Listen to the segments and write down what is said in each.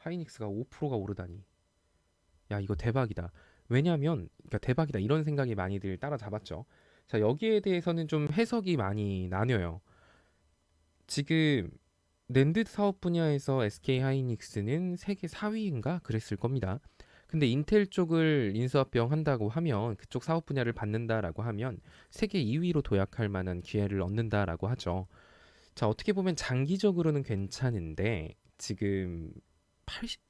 하이닉스가 5%가 오르다니. 야, 이거 대박이다. 왜냐면, 그러니까 대박이다. 이런 생각이 많이들 따라잡았죠. 자, 여기에 대해서는 좀 해석이 많이 나뉘어요. 지금 낸드 사업 분야에서 SK 하이닉스는 세계 4위인가 그랬을 겁니다. 근데 인텔 쪽을 인수합병 한다고 하면 그쪽 사업 분야를 받는다라고 하면 세계 2위로 도약할 만한 기회를 얻는다라고 하죠. 자, 어떻게 보면 장기적으로는 괜찮은데 지금 80,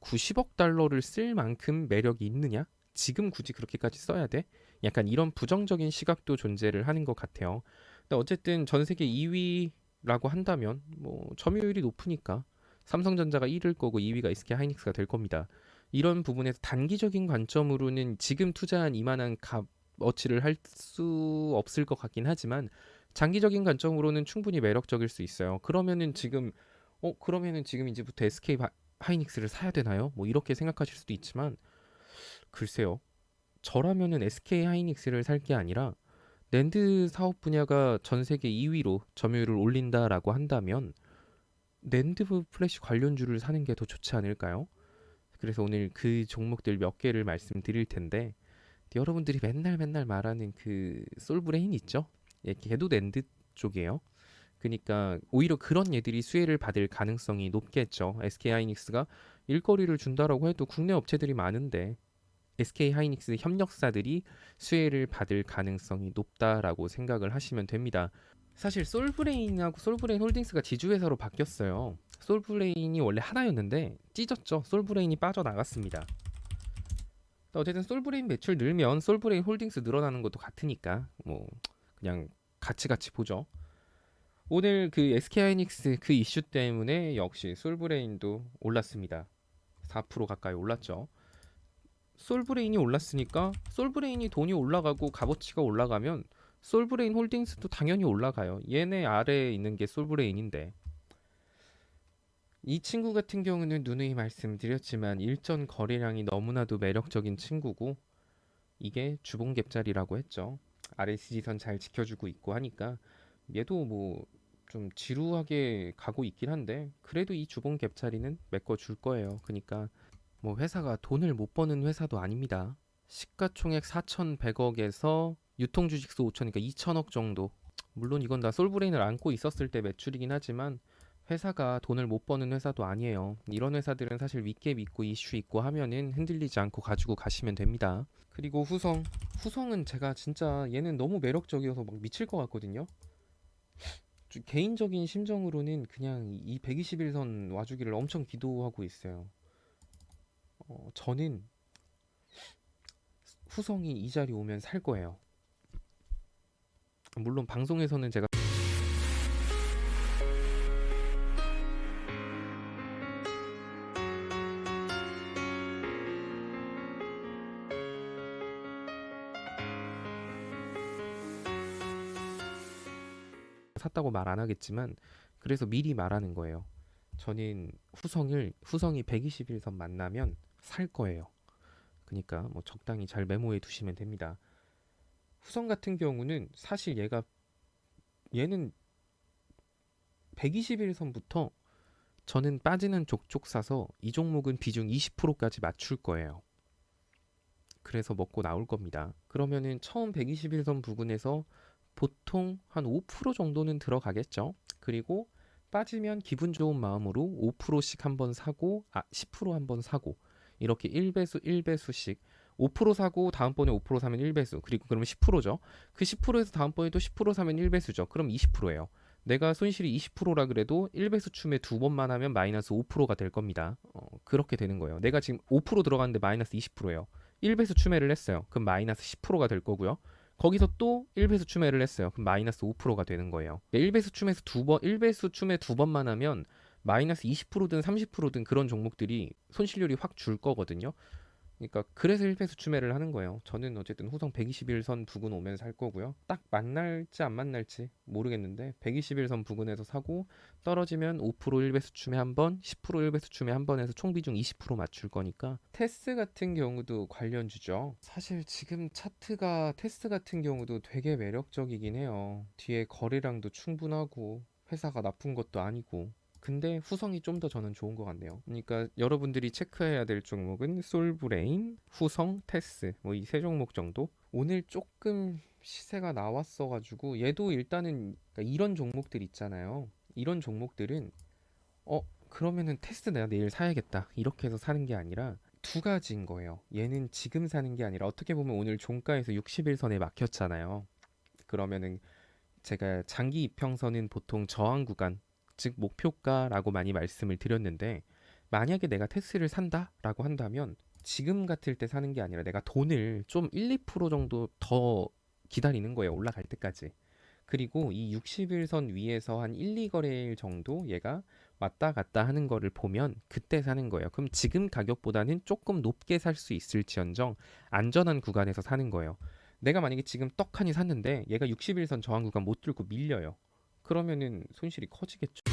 90억 달러를 쓸 만큼 매력이 있느냐? 지금 굳이 그렇게까지 써야 돼? 약간 이런 부정적인 시각도 존재를 하는 것 같아요. 근데 어쨌든 전 세계 2위라고 한다면 뭐 점유율이 높으니까 삼성전자가 1위일 거고 2위가 SK 하이닉스가 될 겁니다. 이런 부분에서 단기적인 관점으로는 지금 투자한 이만한 값어치를 할 수 없을 것 같긴 하지만 장기적인 관점으로는 충분히 매력적일 수 있어요. 그러면은 지금 이제부터 SK 하이닉스를 사야 되나요? 뭐 이렇게 생각하실 수도 있지만 글쎄요. 저라면은 SK 하이닉스를 살 게 아니라 낸드 사업 분야가 전 세계 2위로 점유율을 올린다라고 한다면 낸드 플래시 관련주를 사는 게 더 좋지 않을까요? 그래서 오늘 그 종목들 몇 개를 말씀드릴 텐데 여러분들이 맨날 맨날 말하는 그 솔브레인 있죠? 예, 걔도 낸드 쪽이에요. 그러니까 오히려 그런 얘들이 수혜를 받을 가능성이 높겠죠. SK 하이닉스가 일거리를 준다라고 해도 국내 업체들이 많은데 SK 하이닉스 협력사들이 수혜를 받을 가능성이 높다라고 생각을 하시면 됩니다. 사실 솔브레인하고 솔브레인 홀딩스가 지주회사로 바뀌었어요. 솔브레인이 원래 하나였는데 찢었죠. 솔브레인이 빠져나갔습니다. 어쨌든 솔브레인 매출 늘면 솔브레인 홀딩스 늘어나는 것도 같으니까 뭐 그냥 같이 보죠. 오늘 그 SK 하이닉스 그 이슈 때문에 역시 솔브레인도 올랐습니다. 4% 가까이 올랐죠. 솔브레인이 올랐으니까 솔브레인이 돈이 올라가고 값어치가 올라가면 솔브레인 홀딩스도 당연히 올라가요. 얘네 아래에 있는 게 솔브레인인데 이 친구 같은 경우는 누누이 말씀드렸지만 일전 거래량이 너무나도 매력적인 친구고 이게 주봉갭자리라고 했죠. RS지선 잘 지켜주고 있고 하니까 얘도 뭐 좀 지루하게 가고 있긴 한데 그래도 이 주봉갭자리는 메꿔줄 거예요. 그러니까 뭐 회사가 돈을 못 버는 회사도 아닙니다. 시가총액 4,100억에서 유통주식수 5천이니까 2천억 정도. 물론 이건 다 솔브레인을 안고 있었을 때 매출이긴 하지만 회사가 돈을 못 버는 회사도 아니에요. 이런 회사들은 사실 윗갭 있고 이슈 있고 하면은 흔들리지 않고 가지고 가시면 됩니다. 그리고 후성은 제가 진짜 얘는 너무 매력적이어서 막 미칠 것 같거든요. 개인적인 심정으로는 그냥 이 121선 와주기를 엄청 기도하고 있어요. 저는 후성이 이 자리 오면 살 거예요. 물론 방송에서는 제가 샀다고 말 안 하겠지만 그래서 미리 말하는 거예요. 저는 후성이 121선 만나면 살 거예요. 그러니까 뭐 적당히 잘 메모해 두시면 됩니다. 후성 같은 경우는 사실 얘는 121선부터 저는 빠지는 족족 사서 이 종목은 비중 20%까지 맞출 거예요. 그래서 먹고 나올 겁니다. 그러면은 처음 121선 부근에서 보통 한 5% 정도는 들어가겠죠. 그리고 빠지면 기분 좋은 마음으로 5%씩 한번 사고, 10% 한번 사고, 이렇게 1배수 1배수씩 5% 사고 다음번에 5% 사면 1배수, 그리고 그러면 10%죠. 그 10%에서 다음번에 또 10% 사면 1배수죠. 그럼 20%예요. 내가 손실이 20%라 그래도 1배수 춤에 두 번만 하면 마이너스 5%가 될 겁니다. 그렇게 되는 거예요. 내가 지금 5% 들어갔는데 마이너스 20%예요. 1배수 추매를 했어요. 그럼 마이너스 10%가 될 거고요. 거기서 또 1배수 추매를 했어요. 그럼 마이너스 5%가 되는 거예요. 1배수 추매에서 1배수 추매 두 번만 하면 마이너스 20%든 30%든 그런 종목들이 손실률이 확 줄 거거든요. 그러니까 그래서 1배수 추매를 하는 거예요. 저는 어쨌든 후성 121선 부근 오면 살 거고요. 딱 만날지 안 만날지 모르겠는데 121선 부근에서 사고 떨어지면 5% 1배수 추매 한 번, 10% 1배수 추매 한 번 해서 총 비중 20% 맞출 거니까 테스 같은 경우도 관련주죠. 사실 지금 차트가 테스 같은 경우도 되게 매력적이긴 해요. 뒤에 거래량도 충분하고 회사가 나쁜 것도 아니고 근데 후성이 좀 더 저는 좋은 것 같네요. 그러니까 여러분들이 체크해야 될 종목은 솔브레인, 후성, 테스 뭐 이 세 종목 정도. 오늘 조금 시세가 나왔어가지고 얘도 일단은 그러니까 이런 종목들 있잖아요. 이런 종목들은 그러면은 테스트 내가 내일 사야겠다 이렇게 해서 사는 게 아니라 두 가지인 거예요. 얘는 지금 사는 게 아니라 어떻게 보면 오늘 종가에서 60일선에 막혔잖아요. 그러면은 제가 장기 이평선은 보통 저항 구간, 즉 목표가라고 많이 말씀을 드렸는데 만약에 내가 테스를 산다라고 한다면 지금 같을 때 사는 게 아니라 내가 돈을 좀 1, 2% 정도 더 기다리는 거예요. 올라갈 때까지. 그리고 이 60일선 위에서 한 1, 2거래일 정도 얘가 왔다 갔다 하는 거를 보면 그때 사는 거예요. 그럼 지금 가격보다는 조금 높게 살 수 있을지언정 안전한 구간에서 사는 거예요. 내가 만약에 지금 떡하니 샀는데 얘가 60일선 저항 구간 못 뚫고 밀려요. 그러면은 손실이 커지겠죠.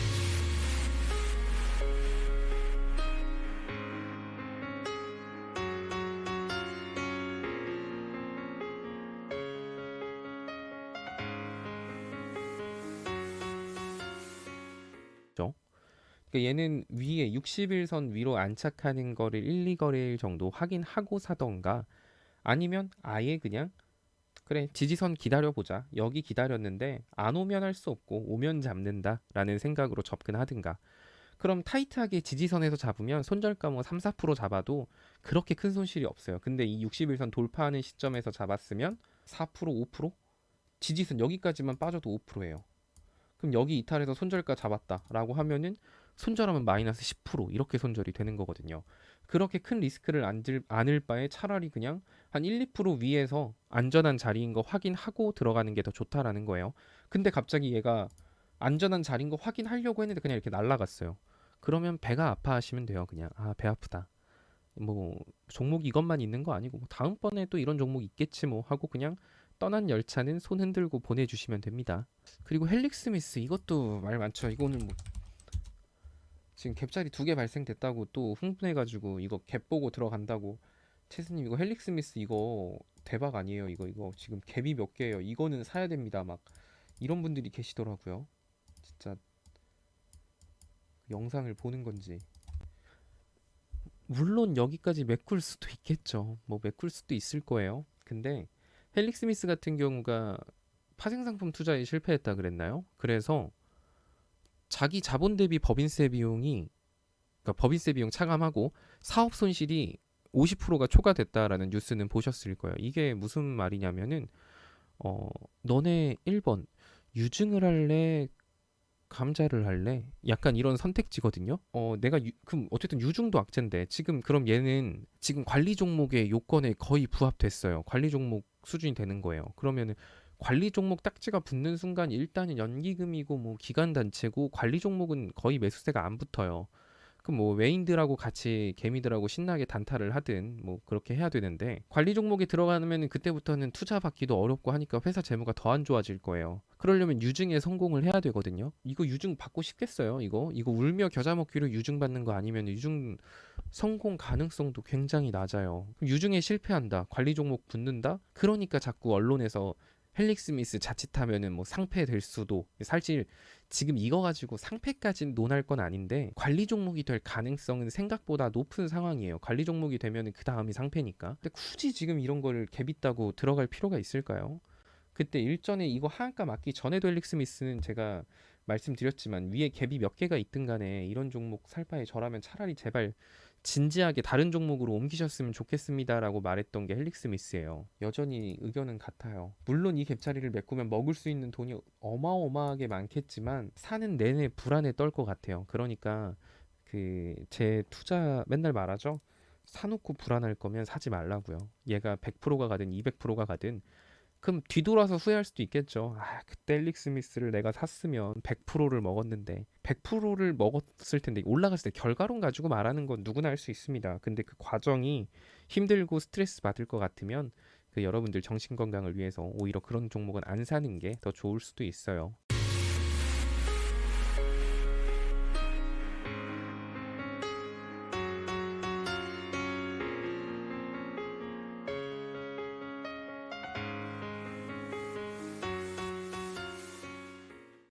그러니까 얘는 위에 60일선 위로 안착하는 거를 1, 2거래일 정도 확인하고 사던가 아니면 아예 그냥 그래 지지선 기다려보자 여기 기다렸는데 안 오면 할 수 없고 오면 잡는다 라는 생각으로 접근하든가 그럼 타이트하게 지지선에서 잡으면 손절가 뭐 3, 4% 잡아도 그렇게 큰 손실이 없어요. 근데 이 60일선 돌파하는 시점에서 잡았으면 4%, 5%? 지지선 여기까지만 빠져도 5%예요. 그럼 여기 이탈해서 손절가 잡았다라고 하면은 손절하면 마이너스 10% 이렇게 손절이 되는 거거든요. 그렇게 큰 리스크를 안을 바에 차라리 그냥 한 1, 2% 위에서 안전한 자리인 거 확인하고 들어가는 게 더 좋다라는 거예요. 근데 갑자기 얘가 안전한 자리인 거 확인하려고 했는데 그냥 이렇게 날아갔어요. 그러면 배가 아파하시면 돼요. 그냥 아, 배 아프다. 뭐 종목이 이것만 있는 거 아니고 뭐 다음번에 또 이런 종목 있겠지 뭐 하고 그냥 떠난 열차는 손 흔들고 보내주시면 됩니다. 그리고 헬릭 스미스 이것도 말 많죠. 이거 오늘 뭐 지금 갭자리 두 개 발생됐다고 또 흥분해가지고 이거 갭 보고 들어간다고 채스님 이거 헬릭 스미스 이거 대박 아니에요. 이거 지금 갭이 몇 개예요. 이거는 사야 됩니다. 막 이런 분들이 계시더라고요. 진짜 영상을 보는 건지. 물론 여기까지 메꿀 수도 있겠죠. 뭐 메꿀 수도 있을 거예요. 근데 헬릭 스미스 같은 경우가 파생상품 투자에 실패했다 그랬나요? 그래서 자기 자본 대비 법인세 비용이 그러니까 법인세 비용 차감하고 사업 손실이 50%가 초과됐다라는 뉴스는 보셨을 거예요. 이게 무슨 말이냐면은 너네 1번 유증을 할래 감자를 할래? 약간 이런 선택지거든요. 그럼 어쨌든 유중도 악재인데 지금 그럼 얘는 지금 관리 종목의 요건에 거의 부합됐어요. 관리 종목 수준이 되는 거예요. 그러면은 관리 종목 딱지가 붙는 순간 일단은 연기금이고 뭐 기관 단체고 관리 종목은 거의 매수세가 안 붙어요. 그럼 뭐 외인들하고 같이 개미들하고 신나게 단타를 하든 뭐 그렇게 해야 되는데 관리 종목에 들어가면 그때부터는 투자 받기도 어렵고 하니까 회사 재무가 더 안 좋아질 거예요. 그러려면 유증에 성공을 해야 되거든요. 이거 유증 받고 싶겠어요? 이거 울며 겨자 먹기로 유증 받는 거 아니면 유증 성공 가능성도 굉장히 낮아요. 유증에 실패한다. 관리 종목 붙는다. 그러니까 자꾸 언론에서 헬릭 스미스 자칫하면은 뭐 상패될 수도 사실 지금 이거 가지고 상패까지는 논할 건 아닌데 관리 종목이 될 가능성은 생각보다 높은 상황이에요. 관리 종목이 되면은 그 다음이 상패니까. 근데 굳이 지금 이런 거를 갭 있다고 들어갈 필요가 있을까요? 그때 일전에 이거 하한가 맞기 전에도 헬릭 스미스는 제가 말씀드렸지만 위에 갭이 몇 개가 있든 간에 이런 종목 살 바에 저라면 차라리 제발 진지하게 다른 종목으로 옮기셨으면 좋겠습니다라고 말했던 게 헬릭 스미스예요. 여전히 의견은 같아요. 물론 이 갭자리를 메꾸면 먹을 수 있는 돈이 어마어마하게 많겠지만 사는 내내 불안에 떨 것 같아요. 그러니까 그 제 투자 맨날 말하죠. 사놓고 불안할 거면 사지 말라고요. 얘가 100%가 가든 200%가 가든 그럼 뒤돌아서 후회할 수도 있겠죠. 아, 그때 엘릭 스미스를 내가 샀으면 100%를 먹었는데 100%를 먹었을 텐데 올라갔을 때 결과론 가지고 말하는 건 누구나 할 수 있습니다. 근데 그 과정이 힘들고 스트레스 받을 것 같으면 그 여러분들 정신 건강을 위해서 오히려 그런 종목은 안 사는 게 더 좋을 수도 있어요.